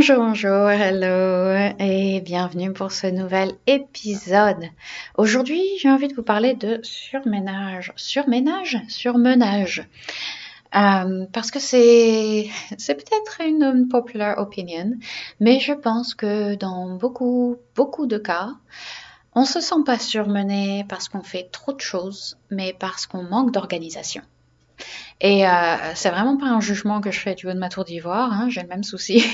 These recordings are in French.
Bonjour, hello et bienvenue pour ce nouvel épisode. Aujourd'hui, j'ai envie de vous parler de surménage. Surmenage. Parce que c'est peut-être une popular opinion, mais je pense que dans beaucoup de cas, on se sent pas surmené parce qu'on fait trop de choses, mais parce qu'on manque d'organisation. Et c'est vraiment pas un jugement que je fais du haut de ma tour d'ivoire, hein, j'ai le même souci,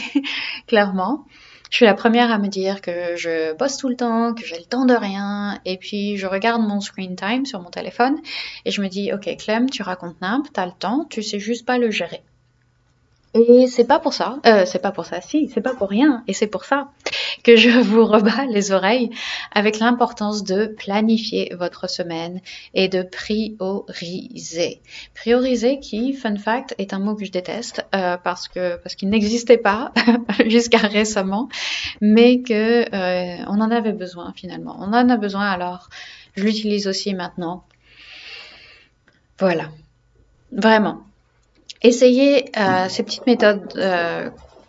clairement. Je suis la première à me dire que je bosse tout le temps, que j'ai le temps de rien, et puis je regarde mon screen time sur mon téléphone et je me dis, ok Clem, tu racontes nimp, t'as le temps, tu sais juste pas le gérer. Et c'est pas pour rien, et c'est pour ça que je vous rebats les oreilles avec l'importance de planifier votre semaine et de prioriser. Prioriser qui, fun fact, est un mot que je déteste parce qu'il n'existait pas jusqu'à récemment, mais que on en avait besoin finalement. On en a besoin, alors je l'utilise aussi maintenant. Voilà, vraiment. Essayez ces petites méthodes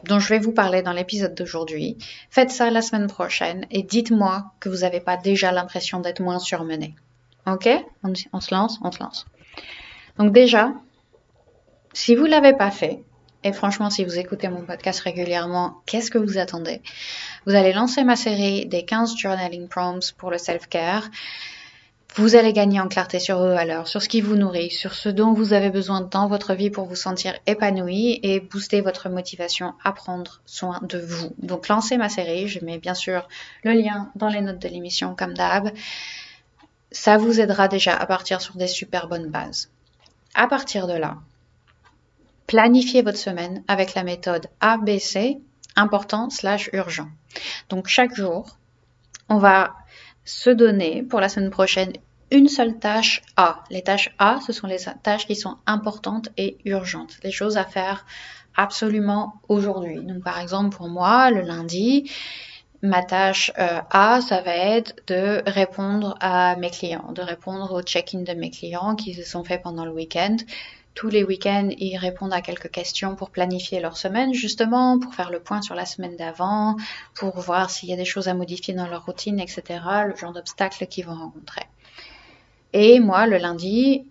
dont je vais vous parler dans l'épisode d'aujourd'hui. Faites ça la semaine prochaine et dites-moi que vous n'avez pas déjà l'impression d'être moins surmené. Ok? On se lance? On se lance. Donc déjà, si vous ne l'avez pas fait, et franchement, si vous écoutez mon podcast régulièrement, qu'est-ce que vous attendez? Vous allez lancer ma série des 15 journaling prompts pour le self-care. Vous allez gagner en clarté sur vos valeurs, sur ce qui vous nourrit, sur ce dont vous avez besoin dans votre vie pour vous sentir épanoui et booster votre motivation à prendre soin de vous. Donc lancez ma série, je mets bien sûr le lien dans les notes de l'émission comme d'hab. Ça vous aidera déjà à partir sur des super bonnes bases. À partir de là, planifiez votre semaine avec la méthode ABC, important/urgent. Donc chaque jour, on va se donner pour la semaine prochaine une seule tâche A. Les tâches A, ce sont les tâches qui sont importantes et urgentes, les choses à faire absolument aujourd'hui. Donc par exemple pour moi, le lundi, ma tâche A, ça va être de répondre à mes clients, de répondre aux check-in de mes clients qui se sont faits pendant le week-end. Tous les week-ends, ils répondent à quelques questions pour planifier leur semaine, justement, pour faire le point sur la semaine d'avant, pour voir s'il y a des choses à modifier dans leur routine, etc., le genre d'obstacles qu'ils vont rencontrer. Et moi, le lundi,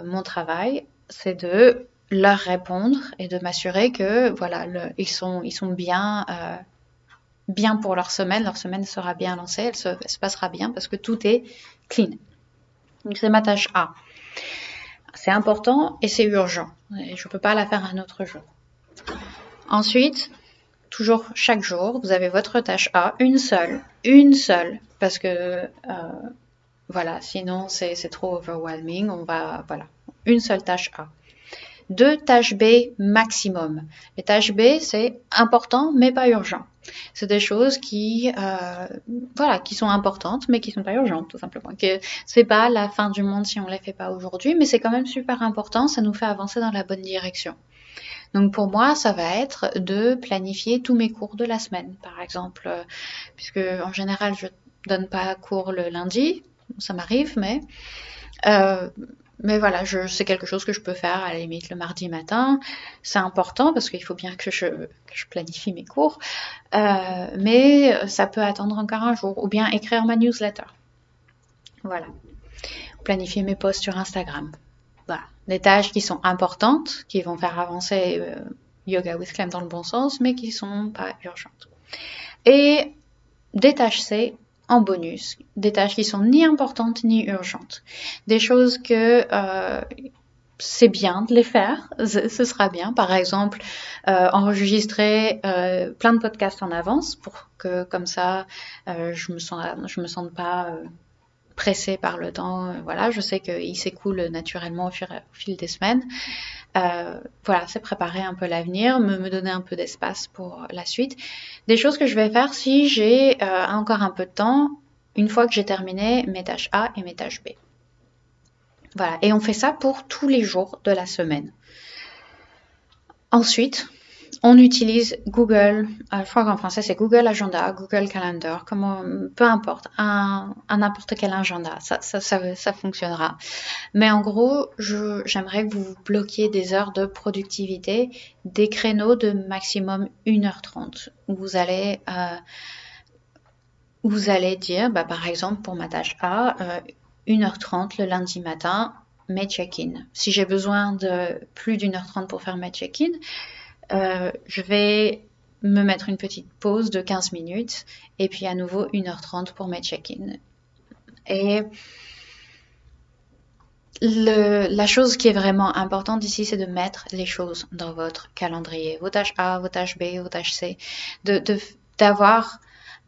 mon travail, c'est de leur répondre et de m'assurer que voilà, ils sont bien, bien pour leur semaine sera bien lancée, elle se passera bien parce que tout est clean. Donc c'est ma tâche A. C'est important et c'est urgent. Et je ne peux pas la faire un autre jour. Ensuite, toujours chaque jour, vous avez votre tâche A, une seule, parce que voilà, sinon c'est trop overwhelming. Voilà, une seule tâche A. 2 tâches B maximum. Les tâches B, c'est important mais pas urgent. C'est des choses qui sont importantes mais qui sont pas urgentes tout simplement. Que c'est pas la fin du monde si on les fait pas aujourd'hui, mais c'est quand même super important, ça nous fait avancer dans la bonne direction. Donc pour moi, ça va être de planifier tous mes cours de la semaine, par exemple, puisque en général je donne pas cours le lundi, ça m'arrive, mais voilà, c'est quelque chose que je peux faire à la limite le mardi matin. C'est important parce qu'il faut bien que je planifie mes cours. Mais ça peut attendre encore un jour. Ou bien écrire ma newsletter. Voilà. Planifier mes posts sur Instagram. Voilà. Des tâches qui sont importantes, qui vont faire avancer Yoga with Clem dans le bon sens, mais qui ne sont pas urgentes. Et des tâches C, en bonus, des tâches qui sont ni importantes ni urgentes, des choses que c'est bien de les faire, ce sera bien. Par exemple, enregistrer plein de podcasts en avance pour que comme ça, je me sente pas pressée par le temps. Voilà, je sais qu'il s'écoule naturellement au fil des semaines. Voilà, c'est préparer un peu l'avenir, me donner un peu d'espace pour la suite. Des choses que je vais faire si j'ai encore un peu de temps, une fois que j'ai terminé mes tâches A et mes tâches B. Voilà, et on fait ça pour tous les jours de la semaine. Ensuite, on utilise Google, je crois qu'en français c'est Google Agenda, Google Calendar, peu importe, un n'importe quel agenda, ça fonctionnera. Mais en gros, j'aimerais que vous vous bloquiez des heures de productivité, des créneaux de maximum 1h30, où vous allez dire, bah, par exemple pour ma tâche A, 1h30 le lundi matin, mes check-in. Si j'ai besoin de plus d'1h30 pour faire mes check-in, je vais me mettre une petite pause de 15 minutes et puis à nouveau 1h30 pour mes check-in. Et la chose qui est vraiment importante ici, c'est de mettre les choses dans votre calendrier. Vos tâches A, vos tâches B, vos tâches C. De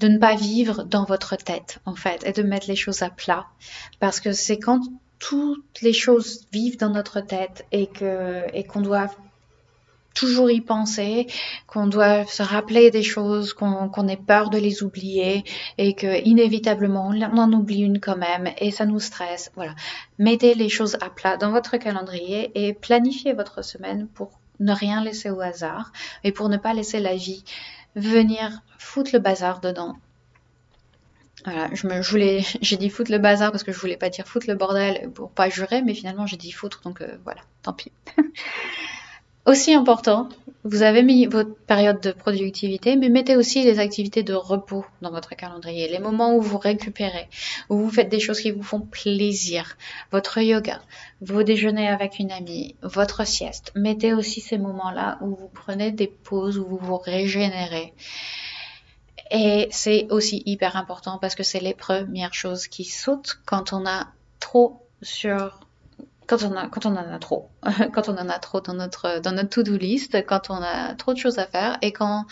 ne pas vivre dans votre tête, en fait, et de mettre les choses à plat. Parce que c'est quand toutes les choses vivent dans notre tête et qu'on doit toujours y penser, qu'on doit se rappeler des choses, qu'on ait peur de les oublier et que inévitablement on en oublie une quand même et ça nous stresse. Voilà. Mettez les choses à plat dans votre calendrier et planifiez votre semaine pour ne rien laisser au hasard et pour ne pas laisser la vie venir foutre le bazar dedans. Voilà, j'ai dit foutre le bazar parce que je voulais pas dire foutre le bordel pour pas jurer, mais finalement j'ai dit foutre, donc voilà, tant pis. Aussi important, vous avez mis votre période de productivité, mais mettez aussi les activités de repos dans votre calendrier, les moments où vous récupérez, où vous faites des choses qui vous font plaisir, votre yoga, vos déjeuners avec une amie, votre sieste. Mettez aussi ces moments-là où vous prenez des pauses, où vous vous régénérez. Et c'est aussi hyper important parce que c'est les premières choses qui sautent quand on a trop quand on en a trop, quand on en a trop dans notre to-do list, quand on a trop de choses à faire et quand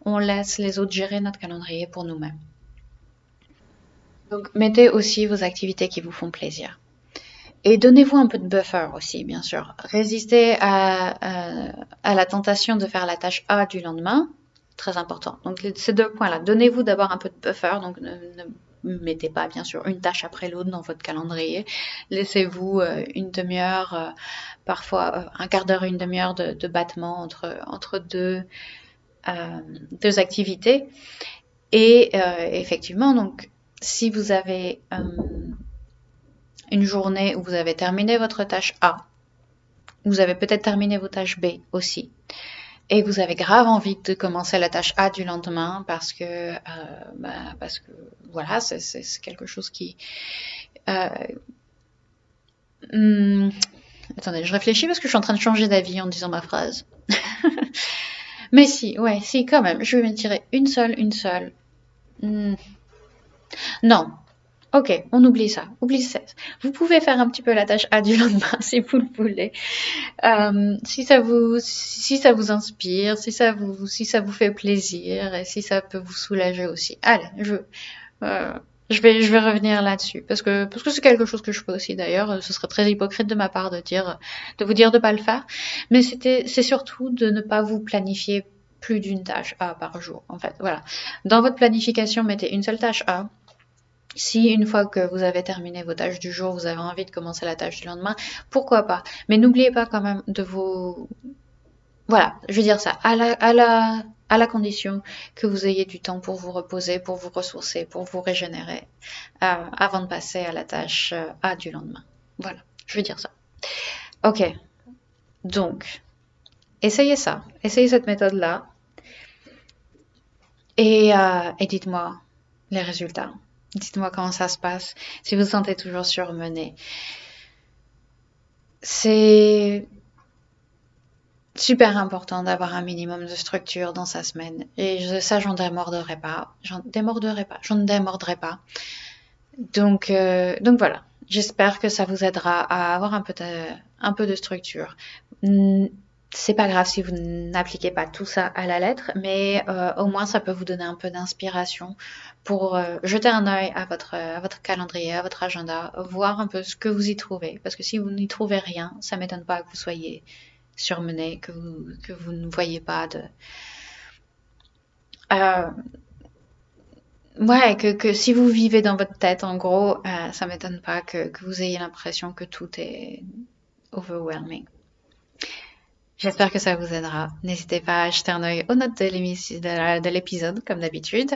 on laisse les autres gérer notre calendrier pour nous-mêmes. Donc, mettez aussi vos activités qui vous font plaisir. Et donnez-vous un peu de buffer aussi, bien sûr. Résistez à la tentation de faire la tâche A du lendemain. Très important. Donc, ces deux points-là. Donnez-vous d'abord un peu de buffer. Donc, ne mettez pas, bien sûr, une tâche après l'autre dans votre calendrier. Laissez-vous une demi-heure, parfois un quart d'heure, une demi-heure de battement entre deux activités. Et effectivement, donc, si vous avez une journée où vous avez terminé votre tâche A, vous avez peut-être terminé vos tâches B aussi, et vous avez grave envie de commencer la tâche A du lendemain parce que voilà, c'est quelque chose qui... attendez, je réfléchis parce que je suis en train de changer d'avis en disant ma phrase. Mais si, quand même, je vais me tirer une seule. Non. Ok, on oublie ça. Oublie ça. Vous pouvez faire un petit peu la tâche A du lendemain si vous le voulez. Si ça vous inspire, si ça vous fait plaisir et si ça peut vous soulager aussi. Allez, je vais revenir là-dessus parce que c'est quelque chose que je fais aussi d'ailleurs. Ce serait très hypocrite de ma part de vous dire de pas le faire. Mais c'est surtout de ne pas vous planifier plus d'une tâche A par jour. En fait, voilà. Dans votre planification, mettez une seule tâche A. Si une fois que vous avez terminé vos tâches du jour, vous avez envie de commencer la tâche du lendemain, pourquoi pas. Mais n'oubliez pas quand même de vous... Voilà, je veux dire ça, à la condition que vous ayez du temps pour vous reposer, pour vous ressourcer, pour vous régénérer, avant de passer à la tâche A du lendemain. Voilà, je veux dire ça. Ok, donc, essayez ça, essayez cette méthode-là, et dites-moi les résultats. Dites-moi comment ça se passe, si vous vous sentez toujours surmené. C'est super important d'avoir un minimum de structure dans sa semaine. Et ça, j'en démordrai pas. J'en démordrai pas. Donc voilà. J'espère que ça vous aidera à avoir un peu de structure. C'est pas grave si vous n'appliquez pas tout ça à la lettre, mais au moins ça peut vous donner un peu d'inspiration pour jeter un œil à votre calendrier, à votre agenda, voir un peu ce que vous y trouvez. Parce que si vous n'y trouvez rien, ça m'étonne pas que vous soyez surmené, que vous ne voyez pas de... que si vous vivez dans votre tête, en gros, ça m'étonne pas que vous ayez l'impression que tout est overwhelming. J'espère que ça vous aidera. N'hésitez pas à jeter un œil aux notes de de l'épisode, comme d'habitude.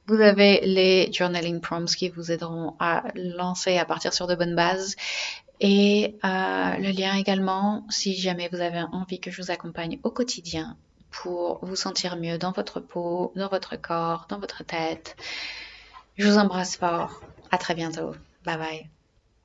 Vous avez les journaling prompts qui vous aideront à lancer, à partir sur de bonnes bases. Et le lien également, si jamais vous avez envie que je vous accompagne au quotidien pour vous sentir mieux dans votre peau, dans votre corps, dans votre tête. Je vous embrasse fort. À très bientôt. Bye bye.